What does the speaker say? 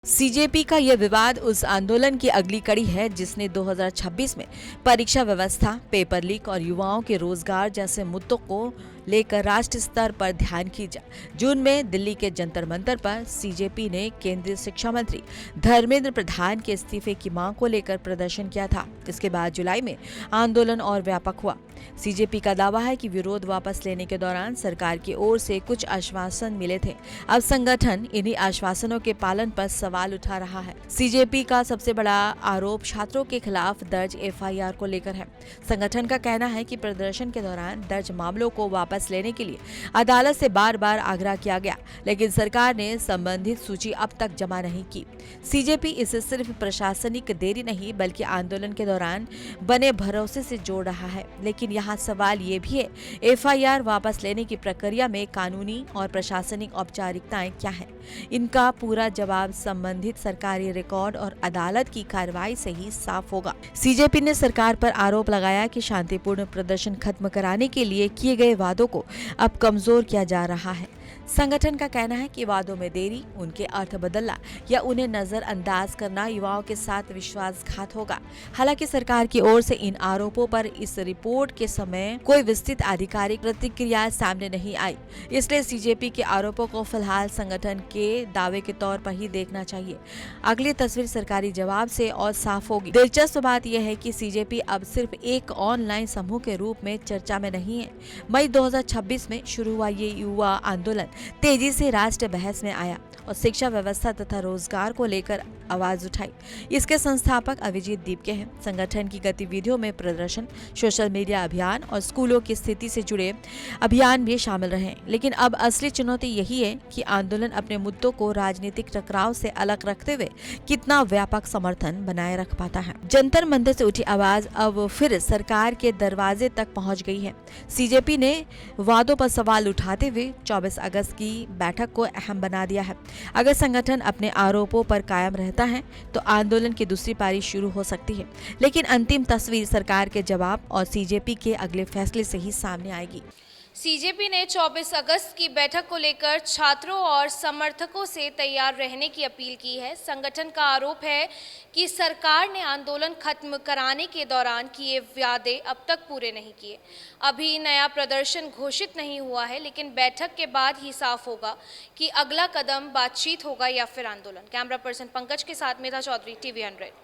CJP का यह विवाद उस आंदोलन की अगली कड़ी है जिसने 2026 में परीक्षा व्यवस्था, पेपर लीक और युवाओं के रोजगार जैसे मुद्दों को लेकर राष्ट्र स्तर पर ध्यान खींचा। जून में दिल्ली के जंतर मंतर पर सीजेपी ने केंद्रीय शिक्षा मंत्री धर्मेंद्र प्रधान के इस्तीफे की मांग को लेकर प्रदर्शन किया था। इसके बाद जुलाई में आंदोलन और व्यापक हुआ। सीजेपी का दावा है कि विरोध वापस लेने के दौरान सरकार की ओर से कुछ आश्वासन मिले थे। अब संगठन इन्हीं आश्वासनों के पालन पर सवाल उठा रहा है। सीजेपी का सबसे बड़ा आरोप छात्रों के खिलाफ दर्ज एफआईआर को लेकर है। संगठन का कहना है कि प्रदर्शन के दौरान दर्ज मामलों को वापस लेने के लिए अदालत से बार बार आग्रह किया गया, लेकिन सरकार ने संबंधित सूची अब तक जमा नहीं की। सीजेपी इसे सिर्फ प्रशासनिक देरी नहीं बल्कि आंदोलन के दौरान बने भरोसे से जोड़ रहा है। लेकिन यहाँ सवाल ये भी है, एफआईआर वापस लेने की प्रक्रिया में कानूनी और प्रशासनिक औपचारिकताएं क्या हैं? इनका पूरा जवाब संबंधित सरकारी रिकॉर्ड और अदालत की कार्रवाई से ही साफ होगा। सीजेपी ने सरकार पर आरोप लगाया कि शांतिपूर्ण प्रदर्शन खत्म कराने के लिए किए गए वादों को अब कमजोर किया जा रहा है। संगठन का कहना है कि वादों में देरी, उनके अर्थ बदलना या उन्हें नजरअंदाज करना युवाओं के साथ विश्वासघात होगा। हालांकि सरकार की ओर से इन आरोपों पर इस रिपोर्ट के समय कोई विस्तृत आधिकारिक प्रतिक्रिया सामने नहीं आई, इसलिए सीजेपी के आरोपों को फिलहाल संगठन के दावे के तौर पर ही देखना चाहिए। अगली तस्वीर सरकारी जवाब से और साफ होगी। दिलचस्प बात यह है कि सीजेपी अब सिर्फ एक ऑनलाइन समूह के रूप में चर्चा में नहीं है। मई 2026 में शुरू हुआ ये युवा आंदोलन तेजी से राष्ट्रीय बहस में आया और शिक्षा व्यवस्था तथा रोजगार को लेकर आवाज उठाई। इसके संस्थापक अभिजीत दीपके हैं। संगठन की गतिविधियों में प्रदर्शन, सोशल मीडिया अभियान और स्कूलों की स्थिति से जुड़े अभियान भी शामिल रहे। लेकिन अब असली चुनौती यही है कि आंदोलन अपने मुद्दों को राजनीतिक टकराव से अलग रखते हुए कितना व्यापक समर्थन बनाए रख पाता है। जंतर मंतर से उठी आवाज अब फिर सरकार के दरवाजे तक पहुंच गई है। सीजेपी ने वादों पर सवाल उठाते हुए 24 अगस्त की बैठक को अहम बना दिया है। अगर संगठन अपने आरोपों पर कायम रहता है तो आंदोलन की दूसरी पारी शुरू हो सकती है, लेकिन अंतिम तस्वीर सरकार के जवाब और सीजेपी के अगले फैसले से ही सामने आएगी। सीजेपी ने 24 अगस्त की बैठक को लेकर छात्रों और समर्थकों से तैयार रहने की अपील की है। संगठन का आरोप है कि सरकार ने आंदोलन खत्म कराने के दौरान किए वादे अब तक पूरे नहीं किए। अभी नया प्रदर्शन घोषित नहीं हुआ है, लेकिन बैठक के बाद ही साफ होगा कि अगला कदम बातचीत होगा या फिर आंदोलन। कैमरा पर्सन पंकज के साथ मेधा चौधरी, टीवी 100।